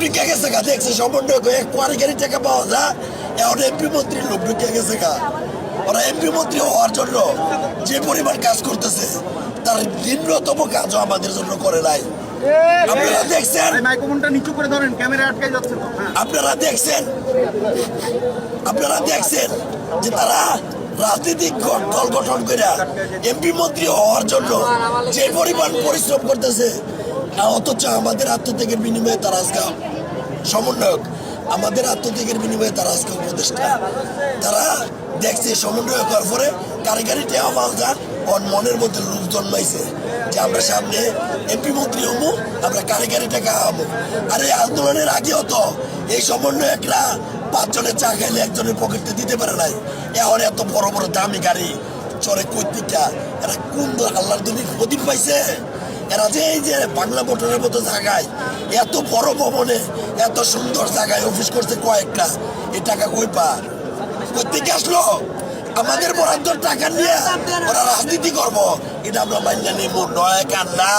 ঢুকে গেছে গা, দেখছে সমন্বয় এক কোয়ারিগারি টাকা পাওয়া যায়, এখন এমপি মন্ত্রীর লোক ঢুকে গেছে গা। ওরা এমপি মন্ত্রী হওয়ার জন্য যে পরিমাণ কাজ করতেছে, তার নিম্নতম কাজও আমাদের জন্য করে নাই। আপনারা দেখছেন, মাইক্রোফোনটা নিচু করে ধরেন, ক্যামেরা আটকে যাচ্ছে তো। আপনারা দেখছেন যে তারা রাজনৈতিক দল গঠন করে এমপি মন্ত্রী হওয়ার জন্য যে পরিমাণ পরিশ্রম করতেছে, অথচ আমাদের আত্মত্যাগের বিনিময়ে তারা আজকে সমন্বয়ক, আমাদের আত্মত্যাগের বিনিময়ে তারা আজকে উপদেষ্টা। তারা দেখছে সমন্বয় করার পরে কারিগরি টেয়া পাওয়া ওর মনের মধ্যে রূপ জন্মাইছে যে আমরা সামনে এমপি মন্ত্রী হবো, আমরা কারিগরি টাকা হবো। আর এই আন্দোলনের আগেও তো এই সমন্বয়করা 5 জনের চা খাইলে একজনের পকেটে দিতে পারে নাই। এখন এত বড় বড় দামি গাড়ি চলে কর্তৃকা, এরা কোন আল্লাহর দুনির প্রদীপ পাইছে? এরা যে এই যে বাংলা মোটরের মতো জায়গায়, এত বড় ভবনে, এত সুন্দর জায়গায় অফিস করছে কয়েকটা, এই টাকা কই পা কর্তৃক আসলো? আমাদের বরাদ্দ টাকা নিয়ে ওরা রাজনীতি করবো, এটা আমরা মাইনা নেব নয় কান্না।